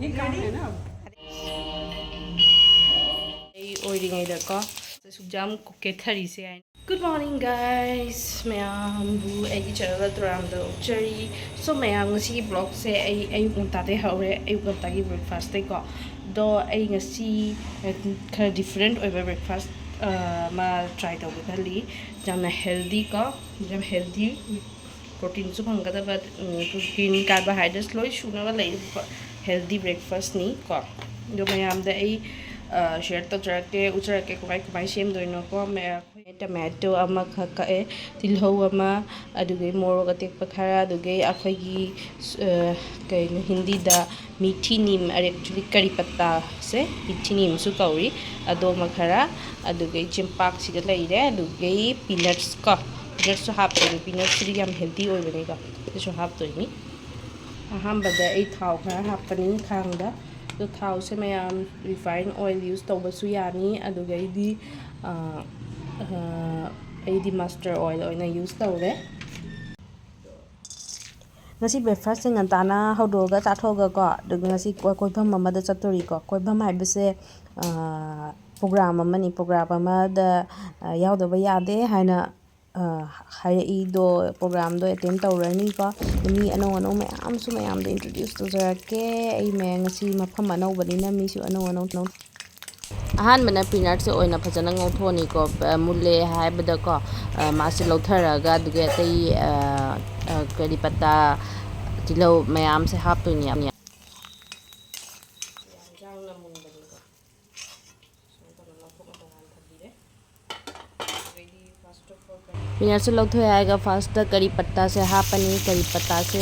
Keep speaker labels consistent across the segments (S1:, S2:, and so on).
S1: Good morning guys, mayam I channel turamdo cherry. So mayam ngasi vlog se ay ngata haure ay ngata gi breakfast ko. Do ay ngasi kind of different over breakfast ma try to bali jam healthy ko, jam healthy protein su phangada but protein carbohydrates loi shuna ba lai healthy breakfast ni ko. Do mayam da ay share to jarake ujarake kumai same doino ko me tomato ama khakae tilho ama aduge moro gatek pakhara aduge akhagi kai hindi da mithi nim actually kari patta se mithi nim su kauri ado makhara aduge chimpak siga leire aduge peanuts ka peanuts so hap peanuts ri yam healthy oi bane ka so hap to ni aham bada ai thau khara hapani khangda the thau se mayam refined oil use to basu yani aduge di AD master oil oina use tawre ngasi breakfast ng antana hawdoga tathoga ko dug ngasi koipham amada chatori ko koipham haibase program amani program amada yaudaba yade haina hai do program do attend tawrani ko mi ano mayam su mayam do introduce to jarake ai me ngasi mafam anobani na mi su ano ahan mana peanut se oina phajana ngauthoni ko mulle haibada ko masi lautharaga duge tai kari pata tilo mayam se haptoni am peanut se lauthoi aiga first da kari patta se hapani kari patta se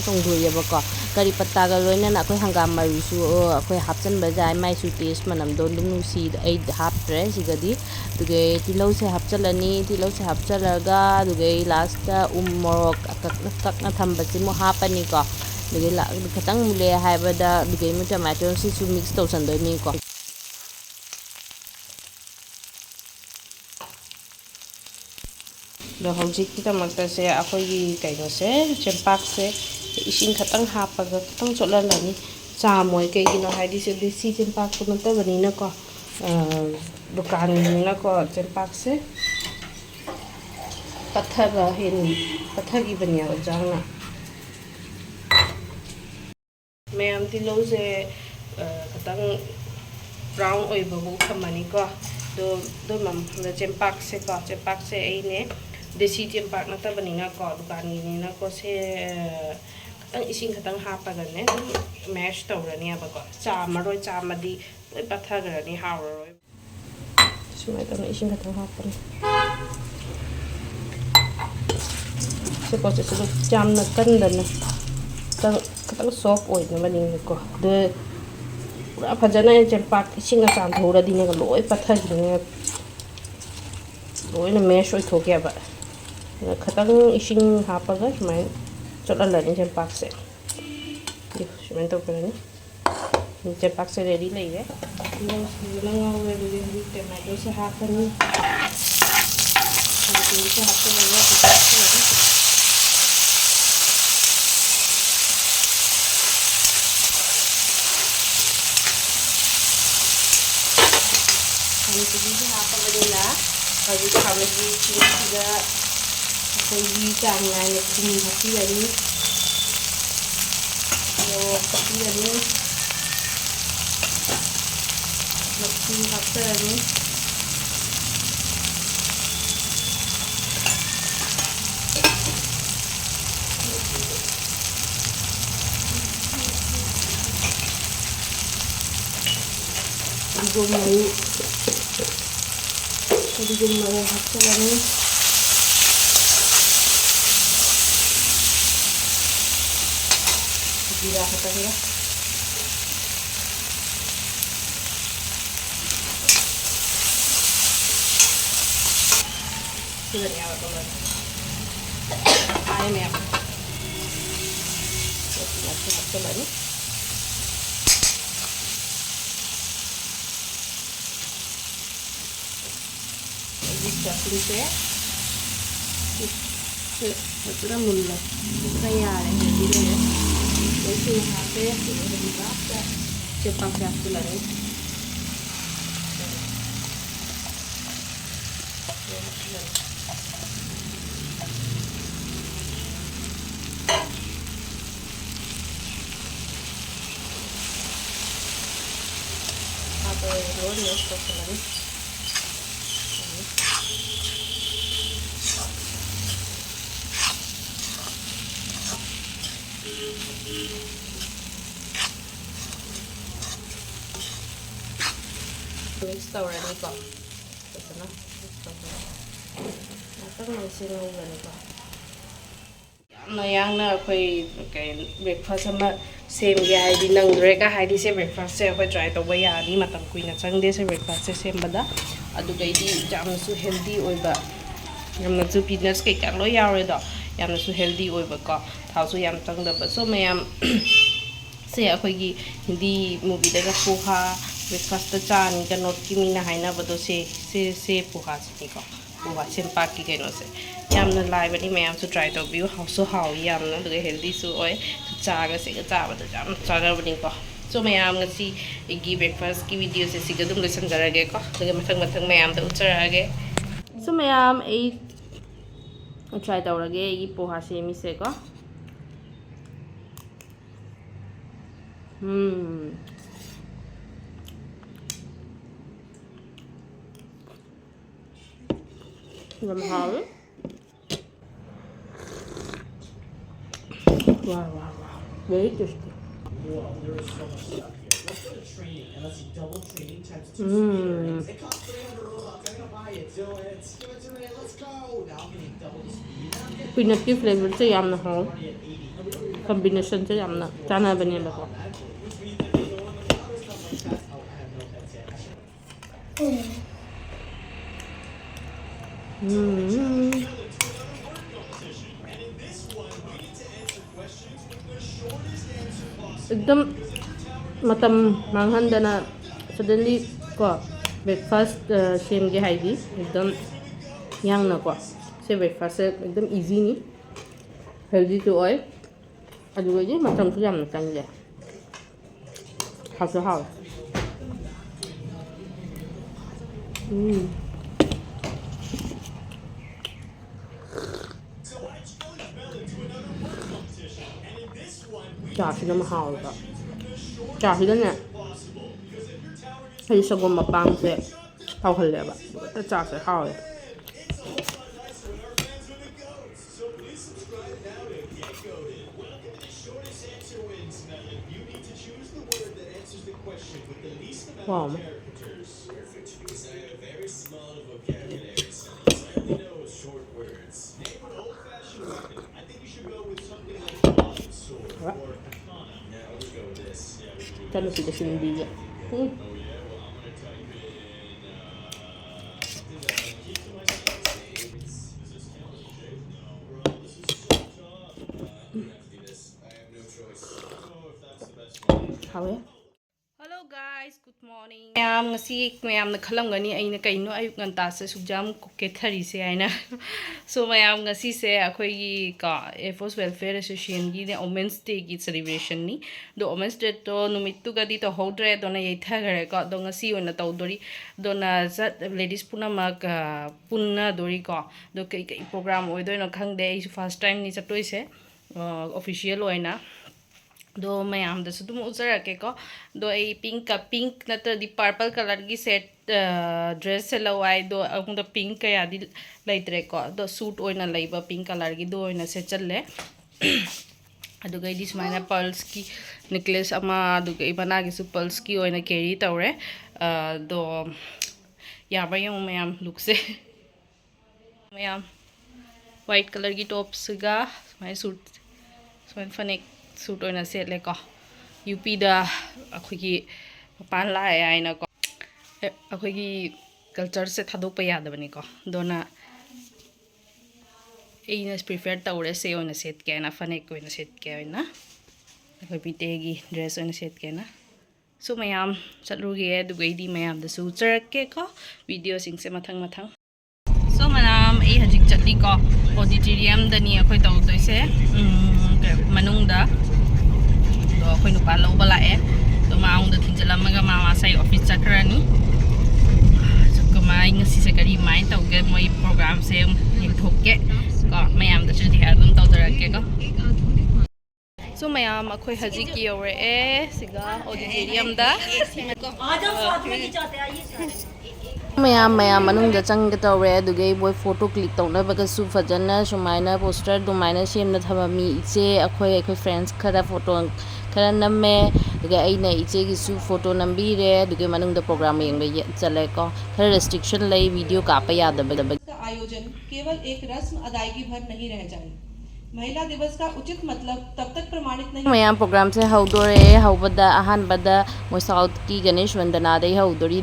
S1: tongdhoye ba ko kari patta ga loina na koi hangam maru su koi hapchan ba jai mai su taste manam don dum si ai haptre sigadi duge tilo se hapchalani tilo se hapchalaga duge last da morok kakna thamba si mo hapani ko duge la khatang mule haiba da duge mu tomato si su mix to san doi ni ko do hojik kita makta se akhoi kaino se chempak se ising khatang hapaga khatang chola lani cha moi ke gino haidi se desi chempak ko nata bani na ko dukan na ko chempak se pathaga hen pathagi bani ya jangna mayam tilo se khatang brown oi babu khamani ko do mam da chempak se ai ne desi chempak nata bani na ko dukan ni na ko se khatang ising khatang hapaga ne mash tawrani aba ko chamaroi chamadi loi pathagrani hawroi sumai tawna ising khatang hapani se ko se su chamna kandana khatang soft oi na bani ko de pura phajana chempak ising a cham thora dine ga loi pathagni loi na mash oi thokya ba khatang ising hapaga sumai chola lani chempak se sumai to karani chempak se ready leire langaw ready tomato se hapani se hapani ini hapa bedena bagi kami di sini juga koyi kanya ya kini hati lagi yo hati lagi hati lagi Jadi mau hasil ini tidak kata ya sudah ya teman ayam ya hasil ini Bisa Ito mula. Kaya, hindi na yan. Kasi hati, hindi na Cepat ya lagi. Atau rolls lagi. Mix tawari ko. Ito na. Natang may sinungan ko. Yang na ako'y breakfast ama same ya haidi nangdre ka haidi se breakfast se ako'y try tawba yani matang kuy na changde se breakfast se same bada aduga idi jamna su healthy oiba yamna su peanuts kai ka lo yaure do yamna su healthy oiba ko thau su yam changda ba so mayam se ako'y gi hindi movie daga poha breakfast ta chani ka not ki mina haina bado se poha se ko poha sempa ki kai no se yamna lai bani mayam su try to view how so how yamna duga healthy su oi chaga se ga cha bada jam chaga bani ko so mayam ngasi igi breakfast ki video se siga dum lesson garage ko duga mathang mayam da ucharage so mayam ei try tawrage igi poha se mi se ko Wow, very tasty.
S2: Well, there is so much stuff here. Let's go to training and let's see double training times 2 speed. It costs 300 Robux. I'm gonna buy it. Do it. Give it to me. Let's go. Now I'm getting double the speed.
S1: Peanut ki flavor se yam na ho. Combination se yam na chana bani ba ko. एकदम matam manghanda na suddenly ko breakfast same ge haidi एकदम yang na ko se breakfast एकदम easy ni healthy to oi adu ge matam su yam na chang je how chả thì nó mà hào cả chả thì đó nè hay sao mà băng sẽ tao hơi lẹ vậy ta chả sẽ hào wow Kan sudah sendiri ya. How ya? Hello guys, good morning. Mayam ngasi mayam na khalam gani aina kaino ayuk nganta se sujam kuke thari se aina. So mayam ngasi se akhoi ka Air Force Welfare Association gi ne Women's Day gi celebration ni. Do Women's Day to numit tu gadi to hodre do na yeitha gare ka do ngasi ona tawdori do na zat ladies puna mak punna dori ko do kai program oidoi na khangde ai first time ni chatoi se official oina do mayam da sudum uzara ke ko do ai pink nata di purple color gi set dress se lawai do ang da pink ka ya di laitre ko do suit oina laiba pink color gi do oina se challe adu gai dis maina pearls ki necklace ama adu gai bana gi su pearls ki oina carry tawre do ya ba yung mayam look se mayam white color gi tops ga my suit so fanek suit oina set le ko UP da akhoi gi pan la ai na ko akhoi gi culture se thadok pa yad bani ko dona ina prefer tawre se oina set ke na fanek oina set ke oina akhoi pite gi dress oina set ke na so mayam chatru gi du gai di mayam da su char ke ko video sing se mathang so manam ai hajik chatli ko auditorium da ni akhoi taw doi se manung da do akhoi nu pa lo bala e do maung da ꯂꯩꯔꯒ ꯃꯣꯏ ꯄ꯭ꯔꯣꯒ꯭ꯔꯥꯝꯁꯦ ꯌꯦꯡꯊꯣꯛꯀꯦ ꯀꯣ ꯃꯌꯥꯝꯗꯁꯨ dear ꯑꯗꯨꯝ ꯇꯧꯖꯔꯛꯀꯦꯀꯣ ꯁꯣ ꯃꯌꯥꯝ ꯑꯩꯈꯣꯏ ꯍꯧꯖꯤꯛ ꯌꯧꯔꯛꯑꯦ ꯁꯤꯒ ꯑꯣꯗꯤꯇꯣꯔꯤꯌꯝꯗ ꯃꯌꯥꯝ ꯃꯅꯨꯡꯗ ꯆꯪꯒꯦ ꯇꯧꯔꯦ ꯑꯗꯨꯒꯤ ꯃꯣꯏ ꯐꯣꯇꯣ ꯀ꯭ꯂꯤꯛ ꯇꯧꯅꯕꯒꯁꯨ ꯐꯖꯅ ꯁꯨꯃꯥꯏꯅ ꯄꯣꯁꯇꯔ ꯑꯗꯨꯃꯥꯏꯅ ꯁꯦꯝꯅ ꯊꯝꯃꯝꯃꯤ ꯏꯆꯦ ꯑꯩꯈꯣꯏ ꯐ꯭ꯔꯦꯟड्ꯁ ꯈꯔ ꯐꯣꯇꯣ ꯈꯔ नꯝꯃꯦ ꯑꯗꯨꯒ ꯑꯩꯅ ꯏꯆꯦꯒꯤꯁꯨ ꯐꯣꯇꯣ ꯅꯝꯕꯤꯔꯦ ꯑꯗꯨꯒꯤ ꯃꯅꯨꯡꯗ प्रोग्राम येंगे चलेको खर रेस्ट्रिक्शन लई वीडियो कापा यादब
S3: का आयोजन केवल एक रस्म अदायगी भर नहीं रह जाए। महिला दिवस का उचित मतलब तब तक प्रमाणित नहीं
S1: मयाम प्रोग्राम से हौदोरे हौबदा अहानबदा मोय साउथ की गणेश वंदना दे हौदोरी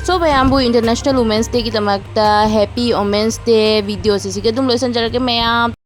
S1: so ma'am international women's day की हैप्पी वुमेंस डे वीडियो से अदम लोसन मैम